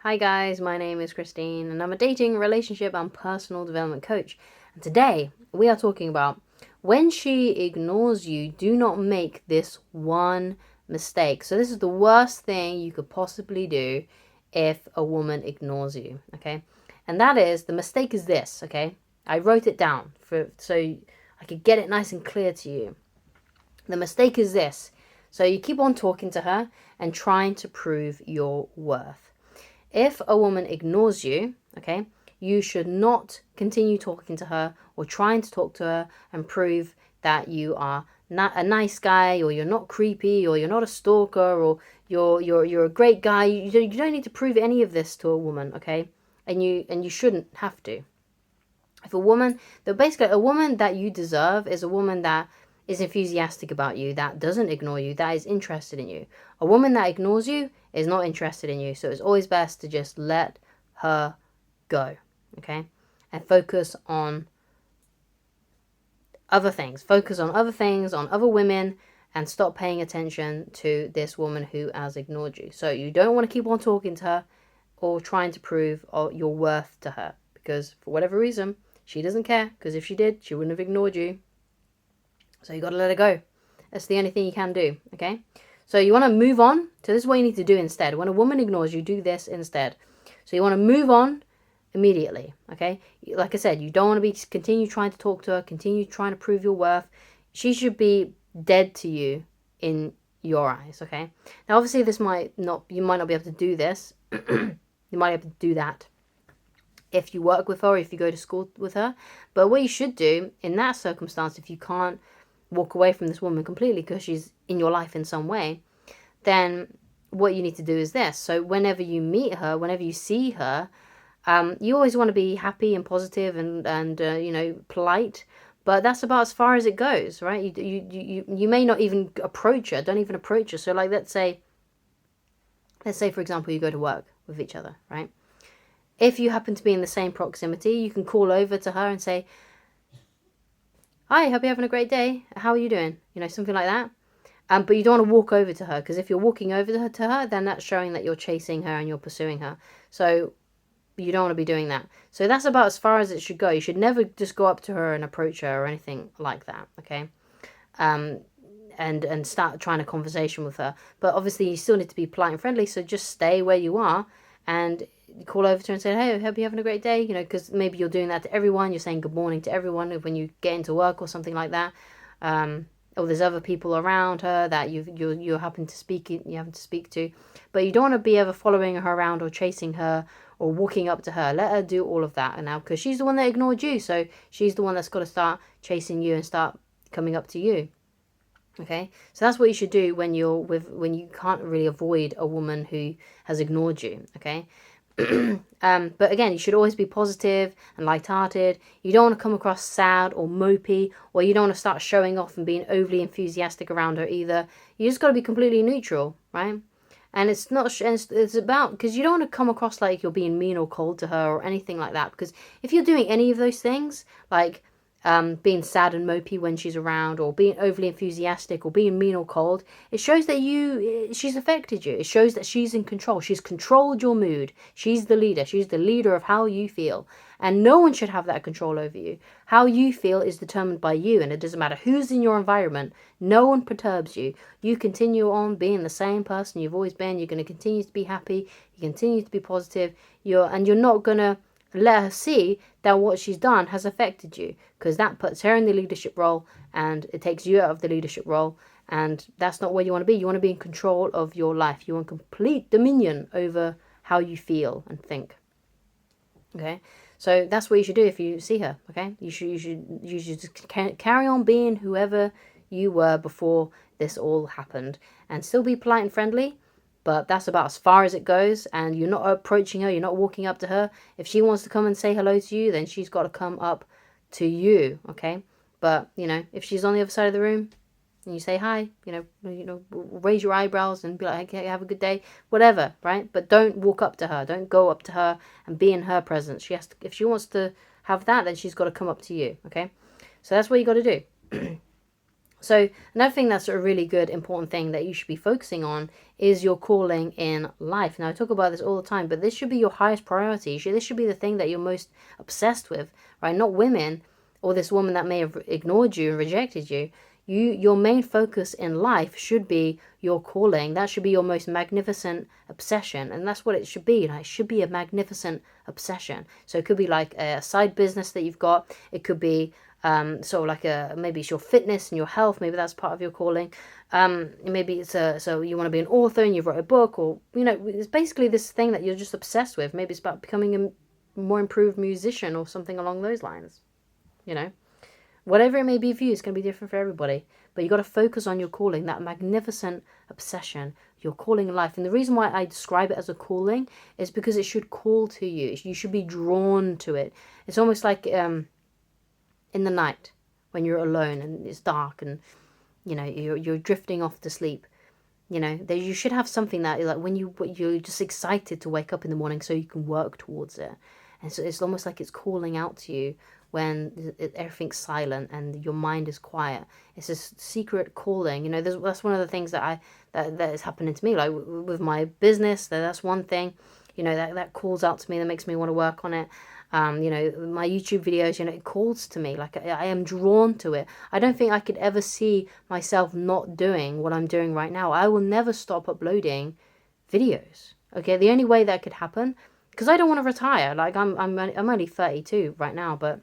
Hi guys, my name is Christine and I'm a dating, relationship and personal development coach. And today we are talking about when she ignores you, do not make this one mistake. So this is the worst thing you could possibly do if a woman ignores you, okay? And that is, the mistake is this, okay? I wrote it down so I could get it nice and clear to you. The mistake is this. So you keep on talking to her and trying to prove your worth. If a woman ignores you, okay, you should not continue talking to her or trying to talk to her and prove that you are not a nice guy, or you're not creepy, or you're not a stalker, or you're a great guy. You don't need to prove any of this to a woman, okay? And you shouldn't have to. If a woman, basically a woman that you deserve is a woman that is enthusiastic about you, that doesn't ignore you, that is interested in you. A woman that ignores you is not interested in you. So it's always best to just let her go, okay? And focus on other things. Focus on other things, on other women, and stop paying attention to this woman who has ignored you. So you don't want to keep on talking to her or trying to prove your worth to her, because for whatever reason, she doesn't care, because if she did, she wouldn't have ignored you. So you got to let her go. That's the only thing you can do, okay? So you want to move on. So this is what you need to do instead. When a woman ignores you, do this instead. So you want to move on immediately, okay? Like I said, you don't want to continue trying to talk to her, continue trying to prove your worth. She should be dead to you in your eyes, okay? Now, obviously, you might not be able to do this. You might be able to do that if you work with her, or if you go to school with her. But what you should do in that circumstance, if you can't walk away from this woman completely because she's in your life in some way, then what you need to do is this. So whenever you meet her, whenever you see her, you always want to be happy and positive and polite, but that's about as far as it goes, right? You may not even approach her. Don't even approach her. So like, let's say for example, you go to work with each other, right? If you happen to be in the same proximity, you can call over to her and say, "Hi, hope you're having a great day. How are you doing?" Something like that. But you don't want to walk over to her, because if you're walking over to her, then that's showing that you're chasing her and you're pursuing her. So you don't want to be doing that. So that's about as far as it should go. You should never just go up to her and approach her or anything like that, okay? And start trying a conversation with her. But obviously you still need to be polite and friendly, so just stay where you are and call over to her and say, "Hey, I hope you're having a great day," because maybe you're doing that to everyone. You're saying good morning to everyone when you get into work or something like that. Or there's other people around her that you happen to speak to, but you don't want to be ever following her around or chasing her or walking up to her. Let her do all of that now, because she's the one that ignored you, so she's the one that's got to start chasing you and start coming up to you. Okay, so that's what you should do when you can't really avoid a woman who has ignored you. Okay. But again, you should always be positive and light-hearted. You don't want to come across sad or mopey, or you don't want to start showing off and being overly enthusiastic around her either. You just got to be completely neutral, right? And it's not, it's about, because you don't want to come across like you're being mean or cold to her or anything like that. Because if you're doing any of those things, like being sad and mopey when she's around, or being overly enthusiastic, or being mean or cold, it shows that she's affected you. It shows that she's in control. She's controlled your mood. She's the leader. She's the leader of how you feel. And no one should have that control over you. How you feel is determined by you, and it doesn't matter who's in your environment. No one perturbs you. You continue on being the same person you've always been. You're going to continue to be happy. You continue to be positive. You're not going to let her see that what she's done has affected you, because that puts her in the leadership role and it takes you out of the leadership role, and that's not where you want to be. You want to be in control of your life. You want complete dominion over how you feel and think. Okay, so that's what you should do if you see her. Okay, you should just carry on being whoever you were before this all happened, and still be polite and friendly. But that's about as far as it goes, and you're not approaching her, you're not walking up to her. If she wants to come and say hello to you, then she's got to come up to you, okay? But, if she's on the other side of the room and you say hi, raise your eyebrows and be like, "Okay, have a good day," whatever, right? But don't walk up to her. Don't go up to her and be in her presence. If she wants to have that, then she's got to come up to you, okay? So that's what you got to do. So another thing that's a really good, important thing that you should be focusing on is your calling in life. Now, I talk about this all the time, but this should be your highest priority. This should be the thing that you're most obsessed with, right? Not women or this woman that may have ignored you and rejected you. Your main focus in life should be your calling. That should be your most magnificent obsession, and that's what it should be. Like, it should be a magnificent obsession. So it could be like a side business that you've got. It could be sort of like maybe it's your fitness and your health. Maybe that's part of your calling. Maybe it's so you want to be an author and you've wrote a book, or it's basically this thing that you're just obsessed with. Maybe it's about becoming a more improved musician or something along those lines. Whatever it may be for you, it's going to be different for everybody. But you got to focus on your calling, that magnificent obsession, your calling in life. And the reason why I describe it as a calling is because it should call to you. You should be drawn to it. It's almost like in the night when you're alone and it's dark and you're drifting off to sleep. You should have something that like when you're just excited to wake up in the morning so you can work towards it. And so it's almost like it's calling out to you when everything's silent and your mind is quiet. It's this secret calling. That's one of the things that is happening to me. Like with my business, that's one thing. That calls out to me, that makes me want to work on it. My YouTube videos, it calls to me. Like I am drawn to it. I don't think I could ever see myself not doing what I'm doing right now. I will never stop uploading videos. Okay, the only way that could happen, because I don't want to retire. Like I'm only 32 right now, but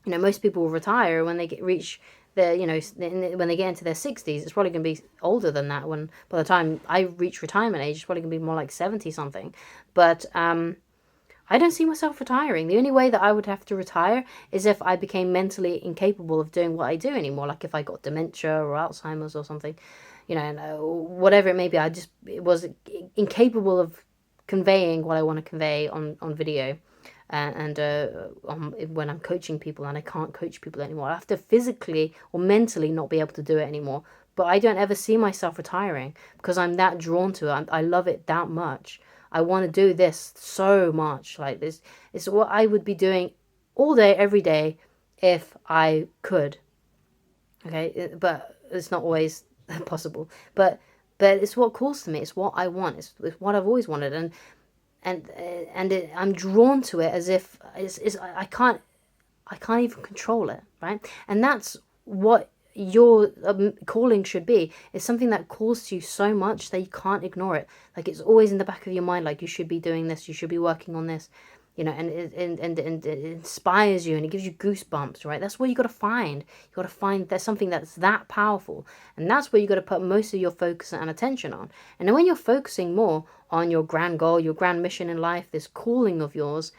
most people will retire when they reach their, when they get into their 60s. It's probably going to be older than that when, by the time I reach retirement age, it's probably going to be more like 70 something. But I don't see myself retiring. The only way that I would have to retire is if I became mentally incapable of doing what I do anymore. Like if I got dementia or Alzheimer's or something, whatever it may be. I just was incapable of conveying what I want to convey on video. And when I'm coaching people and I can't coach people anymore, I have to physically or mentally not be able to do it anymore. But I don't ever see myself retiring because I'm that drawn to it. I love it that much. I want to do this so much. Like this is what I would be doing all day, every day, if I could. Okay, but it's not always possible. But it's what calls to me. It's what I want. It's what I've always wanted. I'm drawn to it as if I can't even control it, right? And that's what your calling should be. It's something that calls to you so much that you can't ignore it. Like it's always in the back of your mind. Like you should be doing this. You should be working on this. And it inspires you and it gives you goosebumps, right? That's what you got to find. You got to find there's something that's that powerful, and that's where you got to put most of your focus and attention on. And then when you're focusing more on your grand goal, your grand mission in life, this calling of yours,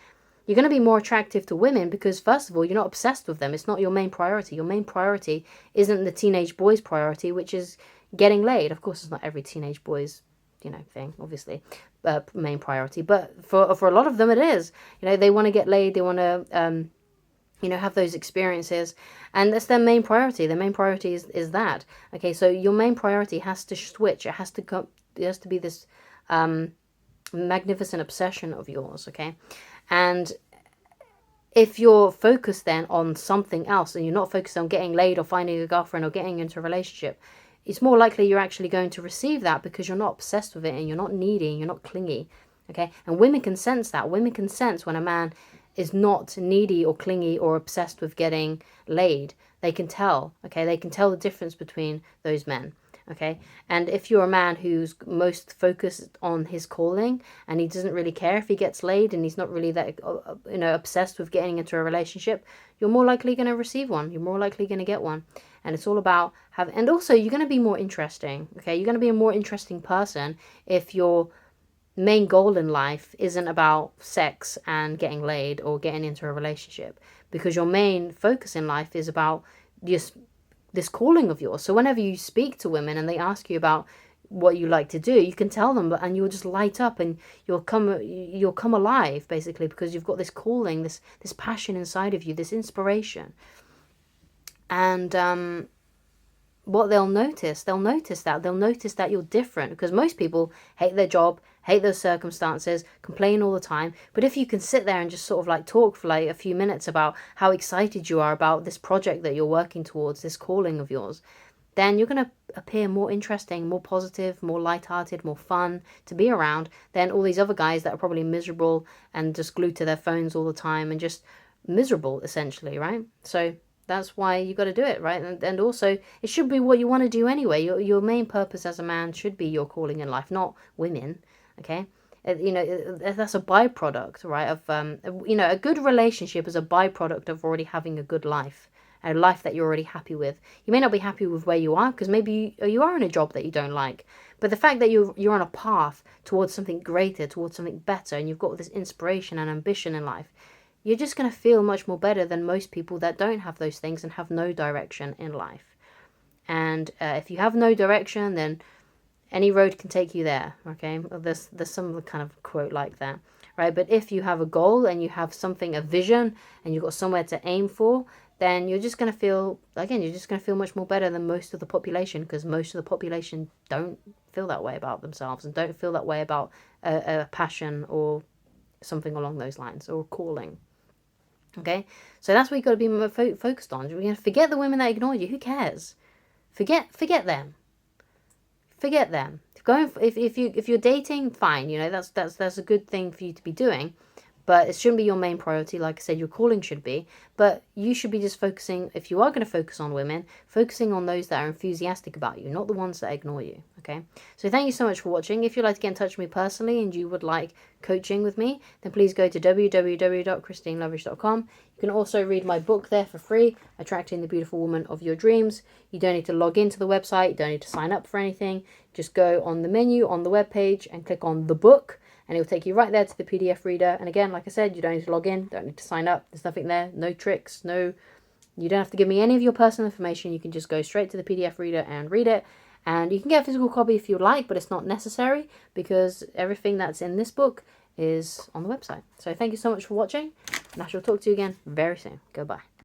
you're going to be more attractive to women because first of all, you're not obsessed with them. It's not your main priority. Your main priority isn't the teenage boy's priority, which is getting laid. Of course, it's not every teenage boy's thing, obviously, main priority, but for a lot of them it is. They want to get laid, they want to have those experiences, and that's their main priority. Their main priority is that. Okay, so your main priority has to switch. It has to be this magnificent obsession of yours. Okay, and if you're focused then on something else and you're not focused on getting laid or finding a girlfriend or getting into a relationship, it's more likely you're actually going to receive that because you're not obsessed with it and you're not needy and you're not clingy. Okay, and women can sense that. Women can sense when a man is not needy or clingy or obsessed with getting laid. They can tell. Okay, they can tell the difference between those men. Okay, and if you're a man who's most focused on his calling and he doesn't really care if he gets laid and he's not really that obsessed with getting into a relationship, you're more likely going to receive one. You're more likely going to get one. And it's all about and also you're going to be more interesting. Okay, you're going to be a more interesting person if your main goal in life isn't about sex and getting laid or getting into a relationship, because your main focus in life is about just this calling of yours. So whenever you speak to women and they ask you about what you like to do, you can tell them, and you'll just light up and you'll come alive, basically, because you've got this calling, this passion inside of you, this inspiration. And what they'll notice that you're different, because most people hate their job, hate those circumstances, complain all the time. But if you can sit there and just sort of like talk for like a few minutes about how excited you are about this project that you're working towards, this calling of yours, then you're going to appear more interesting, more positive, more lighthearted, more fun to be around than all these other guys that are probably miserable and just glued to their phones all the time and just miserable, essentially, right? So that's why you got to do it, right? And also, it should be what you want to do anyway. Your main purpose as a man should be your calling in life, not women, okay? That's a byproduct, right? Of a good relationship is a byproduct of already having a good life, a life that you're already happy with. You may not be happy with where you are because maybe you are in a job that you don't like, but the fact that you're on a path towards something greater, towards something better, and you've got this inspiration and ambition in life, you're just going to feel much more better than most people that don't have those things and have no direction in life. And if you have no direction, then any road can take you there, okay? There's some kind of quote like that, right? But if you have a goal and you have something, a vision, and you've got somewhere to aim for, then you're just going to feel, again, you're just going to feel much more better than most of the population, because most of the population don't feel that way about themselves and don't feel that way about a passion or something along those lines, or a calling. Okay, so that's what you've got to be more focused on. You're going to forget the women that ignore you. Who cares? Forget them. Forget them. If you're dating, fine. That's a good thing for you to be doing, but it shouldn't be your main priority. Like I said, your calling should be, but you should be just focusing. If you are going to focus on women, focusing on those that are enthusiastic about you, not the ones that ignore you. Okay. So thank you so much for watching. If you'd like to get in touch with me personally and you would like coaching with me, then please go to www.christinelovridge.com. You can also read my book there for free, Attracting the Beautiful Woman of Your Dreams. You don't need to log into the website. You don't need to sign up for anything. Just go on the menu on the web page and click on the book, and it will take you right there to the PDF reader. And again, like I said, you don't need to log in, don't need to sign up. There's nothing there, no tricks, you don't have to give me any of your personal information. You can just go straight to the PDF reader and read it. And you can get a physical copy if you like, but it's not necessary because everything that's in this book is on the website. So thank you so much for watching, and I shall talk to you again very soon. Goodbye.